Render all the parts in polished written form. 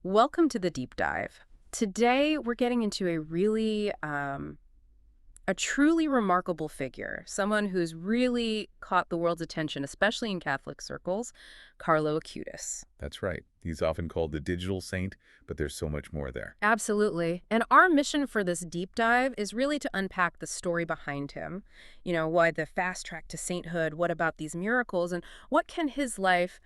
Welcome to the deep dive. Today, we're getting into a truly remarkable figure, someone who's really caught the world's attention, especially in Catholic circles, Carlo Acutis. That's right. He's often called the digital saint, but there's so much more there. Absolutely. And our mission for this deep dive is really to unpack the story behind him. Why the fast track to sainthood, what about these miracles, and what can his life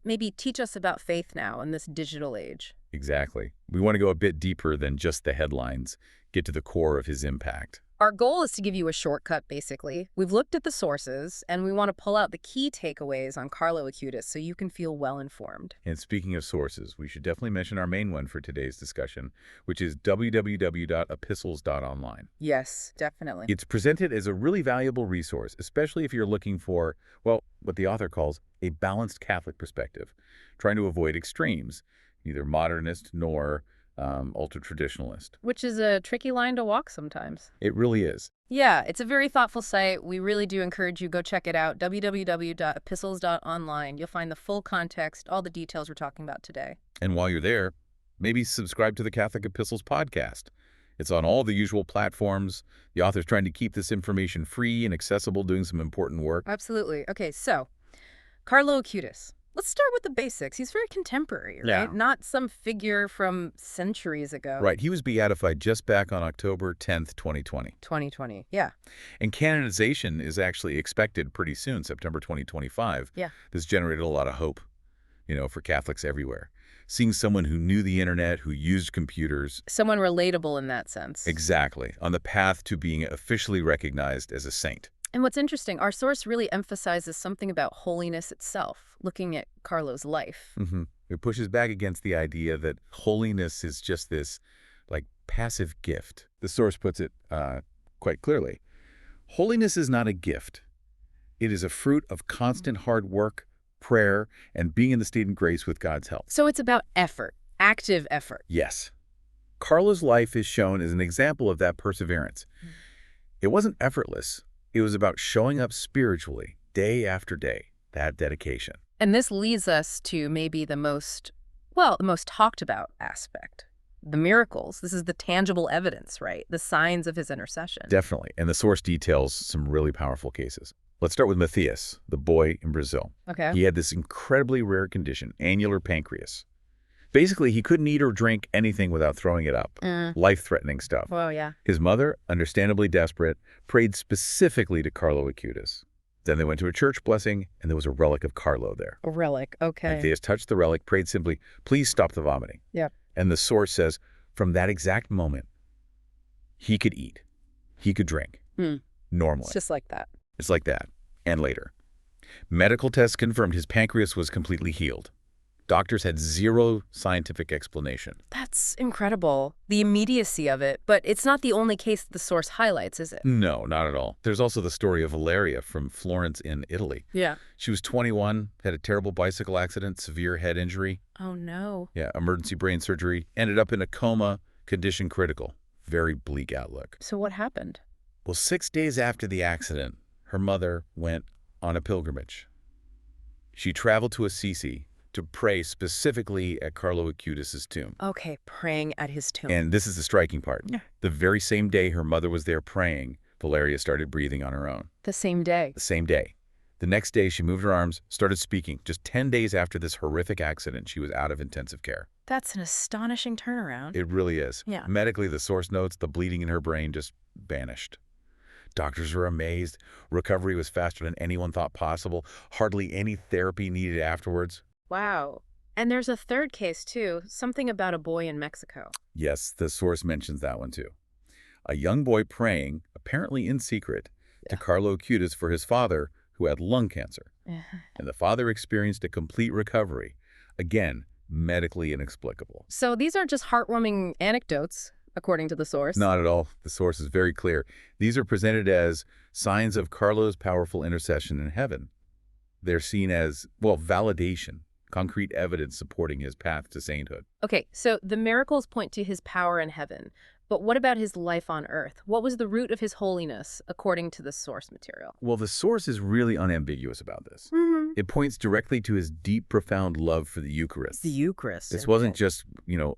maybe teach us about faith now in this digital age? Exactly. We want to go a bit deeper than just the headlines, get to the core of his impact. Our goal is to give you a shortcut, basically. We've looked at the sources, and we want to pull out the key takeaways on Carlo Acutis so you can feel well-informed. And speaking of sources, we should definitely mention our main one for today's discussion, which is www.epistles.online. Yes, definitely. It's presented as a really valuable resource, especially if you're looking for, well, what the author calls a balanced Catholic perspective, trying to avoid extremes, neither modernist nor ultra-traditionalist. Which is a tricky line to walk sometimes. It really is. Yeah, it's a very thoughtful site. We really do encourage you, go check it out, www.epistles.online. You'll find the full context, all the details we're talking about today. And while you're there, maybe subscribe to the Catholic Epistles podcast. It's on all the usual platforms. The author's trying to keep this information free and accessible, doing some important work. Absolutely. Okay, so Carlo Acutis. Let's start with the basics. He's very contemporary, right? Yeah. Not some figure from centuries ago. Right. He was beatified just back on October 10th, 2020. 2020, yeah. And canonization is actually expected pretty soon, September 2025. Yeah. This generated a lot of hope, for Catholics everywhere. Seeing someone who knew the internet, who used computers. Someone relatable in that sense. Exactly. On the path to being officially recognized as a saint. And what's interesting, our source really emphasizes something about holiness itself, looking at Carlo's life. It pushes back against the idea that holiness is just this, passive gift. The source puts it quite clearly. Holiness is not a gift. It is a fruit of constant hard work, prayer, and being in the state of grace with God's help. So it's about effort, active effort. Yes. Carlo's life is shown as an example of that perseverance. It wasn't effortless. It was about showing up spiritually, day after day, that dedication. And this leads us to maybe the most talked about aspect, the miracles. This is the tangible evidence, right? The signs of his intercession. Definitely. And the source details some really powerful cases. Let's start with Matheus, the boy in Brazil. Okay. He had this incredibly rare condition, annular pancreas. Basically, he couldn't eat or drink anything without throwing it up. Life-threatening stuff. Oh, yeah. His mother, understandably desperate, prayed specifically to Carlo Acutis. Then they went to a church blessing, and there was a relic of Carlo there. A relic, okay. Matheus touched the relic, prayed simply, please stop the vomiting. Yep. And the source says, from that exact moment, he could eat. He could drink. Normally. It's just like that. It's like that. And later. Medical tests confirmed his pancreas was completely healed. Doctors had zero scientific explanation. That's incredible, the immediacy of it. But it's not the only case the source highlights, is it? No, not at all. There's also the story of Valeria from Florence in Italy. Yeah. She was 21, had a terrible bicycle accident, severe head injury. Oh, no. Yeah, emergency brain surgery, ended up in a coma, condition critical. Very bleak outlook. So what happened? Well, 6 days after the accident, her mother went on a pilgrimage. She traveled to Assisi to pray specifically at Carlo Acutis' tomb. Okay, praying at his tomb. And this is the striking part. Yeah. The very same day her mother was there praying, Valeria started breathing on her own. The same day. The same day. The next day, she moved her arms, started speaking. Just 10 days after this horrific accident, she was out of intensive care. That's an astonishing turnaround. It really is. Yeah. Medically, the source notes the bleeding in her brain just vanished. Doctors were amazed. Recovery was faster than anyone thought possible. Hardly any therapy needed afterwards. Wow. And there's a third case, too, something about a boy in Mexico. Yes, the source mentions that one, too. A young boy praying, apparently in secret, to Carlo Acutis for his father, who had lung cancer. And the father experienced a complete recovery. Again, medically inexplicable. So these are just heartwarming anecdotes, according to the source. Not at all. The source is very clear. These are presented as signs of Carlo's powerful intercession in heaven. They're seen as, validation. Concrete evidence supporting his path to sainthood. Okay, so the miracles point to his power in heaven. But what about his life on earth? What was the root of his holiness, according to the source material? Well, the source is really unambiguous about this. It points directly to his deep, profound love for the Eucharist. The Eucharist. This wasn't just,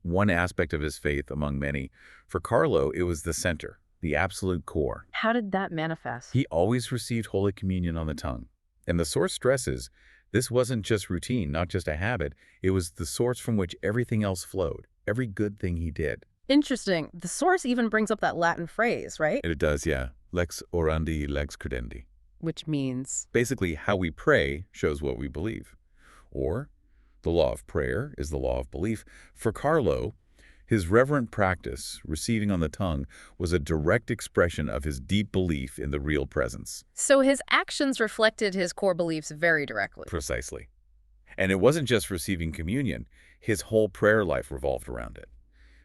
one aspect of his faith among many. For Carlo, it was the center, the absolute core. How did that manifest? He always received Holy Communion on the tongue. And the source stresses this wasn't just routine, not just a habit. It was the source from which everything else flowed, every good thing he did. Interesting. The source even brings up that Latin phrase, right? It does, yeah. Lex orandi, lex credendi. Which means? Basically, how we pray shows what we believe. Or, the law of prayer is the law of belief. For Carlo, his reverent practice, receiving on the tongue, was a direct expression of his deep belief in the real presence. So his actions reflected his core beliefs very directly. Precisely. And it wasn't just receiving communion. His whole prayer life revolved around it.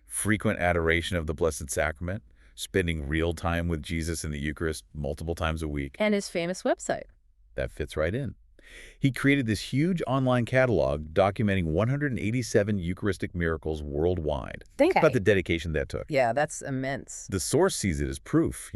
Frequent adoration of the Blessed Sacrament, spending real time with Jesus in the Eucharist multiple times a week. And his famous website. That fits right in. He created this huge online catalog documenting 187 Eucharistic miracles worldwide. Think about the dedication that took. Yeah, that's immense. The source sees it as proof,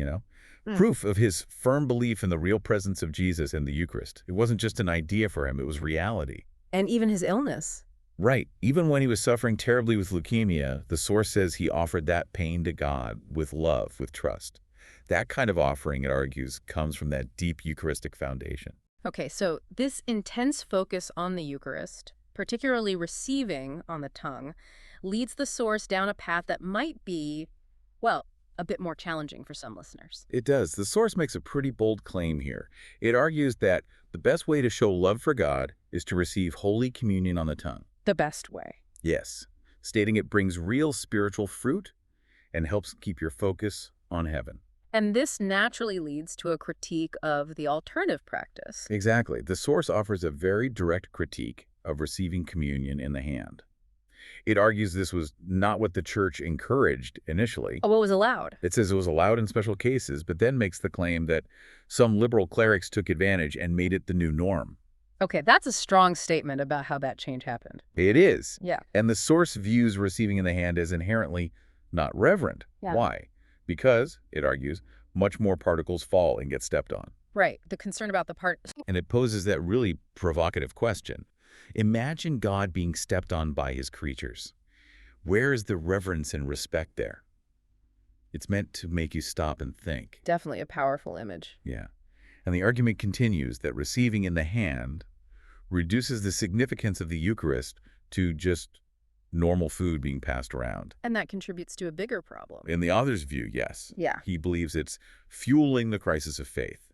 proof of his firm belief in the real presence of Jesus in the Eucharist. It wasn't just an idea for him, it was reality. And even his illness. Right. Even when he was suffering terribly with leukemia, the source says he offered that pain to God with love, with trust. That kind of offering, it argues, comes from that deep Eucharistic foundation. Okay, so this intense focus on the Eucharist, particularly receiving on the tongue, leads the source down a path that might be, well, a bit more challenging for some listeners. It does. The source makes a pretty bold claim here. It argues that the best way to show love for God is to receive Holy Communion on the tongue. The best way. Yes, stating it brings real spiritual fruit and helps keep your focus on heaven. And this naturally leads to a critique of the alternative practice. Exactly. The source offers a very direct critique of receiving communion in the hand. It argues this was not what the church encouraged initially. Oh, what was allowed? It says it was allowed in special cases, but then makes the claim that some liberal clerics took advantage and made it the new norm. Okay, that's a strong statement about how that change happened. It is. Yeah. And the source views receiving in the hand as inherently not reverent. Yeah. Why? Because, it argues, much more particles fall and get stepped on. Right. The concern about the part... And it poses that really provocative question. Imagine God being stepped on by his creatures. Where is the reverence and respect there? It's meant to make you stop and think. Definitely a powerful image. Yeah. And the argument continues that receiving in the hand reduces the significance of the Eucharist to just normal food being passed around. And that contributes to a bigger problem. In the author's view, yes. Yeah. He believes it's fueling the crisis of faith.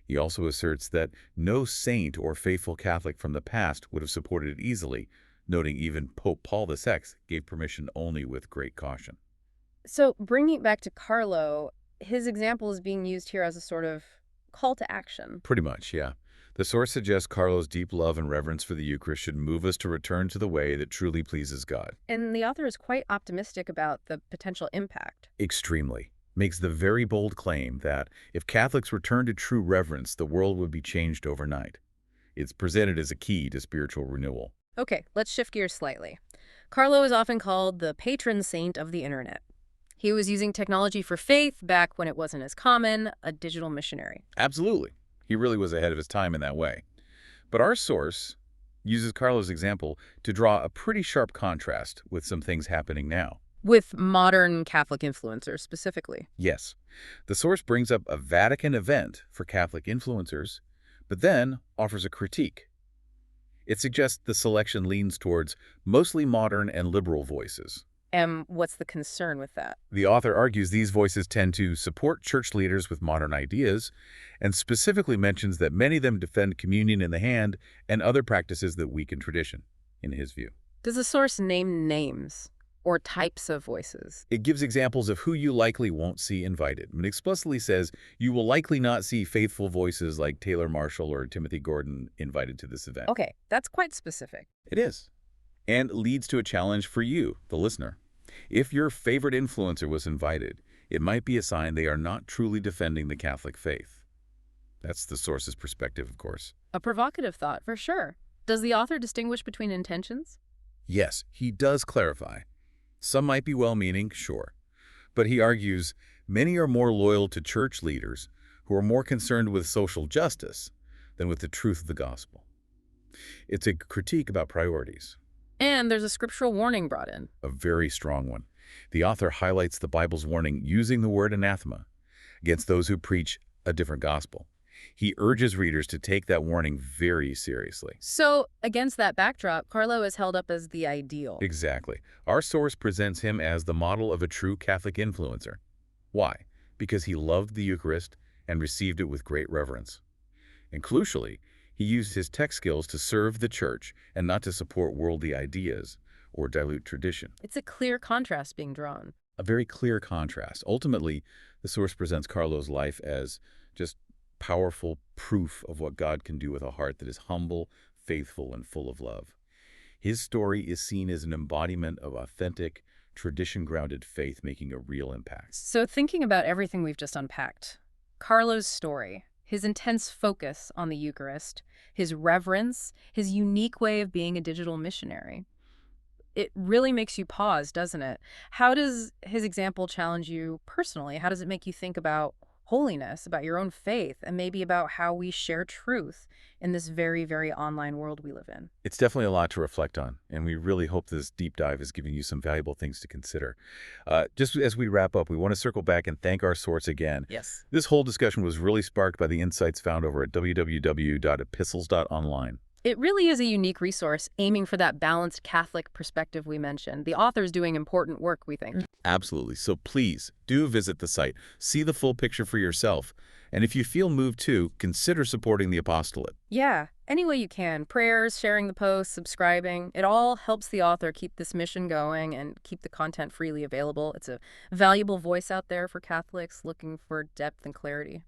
He also asserts that no saint or faithful Catholic from the past would have supported it easily, noting even Pope Paul VI gave permission only with great caution. So bringing it back to Carlo, his example is being used here as a sort of call to action. Pretty much, yeah. The source suggests Carlo's deep love and reverence for the Eucharist should move us to return to the way that truly pleases God. And the author is quite optimistic about the potential impact. Extremely. Makes the very bold claim that if Catholics return to true reverence, the world would be changed overnight. It's presented as a key to spiritual renewal. Okay, let's shift gears slightly. Carlo is often called the patron saint of the internet. He was using technology for faith back when it wasn't as common, a digital missionary. Absolutely. He really was ahead of his time in that way. But our source uses Carlo's example to draw a pretty sharp contrast with some things happening now. With modern Catholic influencers specifically. Yes. The source brings up a Vatican event for Catholic influencers, but then offers a critique. It suggests the selection leans towards mostly modern and liberal voices. And what's the concern with that? The author argues these voices tend to support church leaders with modern ideas, and specifically mentions that many of them defend communion in the hand and other practices that weaken tradition, in his view. Does the source name names or types of voices? It gives examples of who you likely won't see invited. It explicitly says you will likely not see faithful voices like Taylor Marshall or Timothy Gordon invited to this event. Okay, that's quite specific. It is. And leads to a challenge for you, the listener. If your favorite influencer was invited, it might be a sign they are not truly defending the Catholic faith. That's the source's perspective, of course. A provocative thought, for sure. Does the author distinguish between intentions? Yes, he does clarify. Some might be well-meaning, sure. But he argues many are more loyal to church leaders who are more concerned with social justice than with the truth of the gospel. It's a critique about priorities, And there's a scriptural warning brought in. a very strong one. The author highlights the Bible's warning using the word anathema against those who preach a different gospel. He urges readers to take that warning very seriously. So, against that backdrop, Carlo is held up as the ideal. Exactly. Our source presents him as the model of a true Catholic influencer. Why? Because he loved the Eucharist and received it with great reverence. And crucially, he used his tech skills to serve the Church and not to support worldly ideas or dilute tradition. It's a clear contrast being drawn. A very clear contrast. Ultimately, the source presents Carlo's life as just powerful proof of what God can do with a heart that is humble, faithful, and full of love. His story is seen as an embodiment of authentic, tradition-grounded faith making a real impact. So, thinking about everything we've just unpacked, Carlo's story, his intense focus on the Eucharist, his reverence, his unique way of being a digital missionary, it really makes you pause, doesn't it? How does his example challenge you personally? How does it make you think about holiness, about your own faith, and maybe about how we share truth in this very, very online world we live in? It's definitely a lot to reflect on, and we really hope this deep dive is giving you some valuable things to consider. Just as we wrap up, we want to circle back and thank our source again. Yes. This whole discussion was really sparked by the insights found over at www.epistles.online. It really is a unique resource aiming for that balanced Catholic perspective we mentioned. The author's doing important work, we think. Absolutely. So please do visit the site, see the full picture for yourself, and if you feel moved to, consider supporting the apostolate. Yeah, any way you can. Prayers, sharing the posts, subscribing. It all helps the author keep this mission going and keep the content freely available. It's a valuable voice out there for Catholics looking for depth and clarity.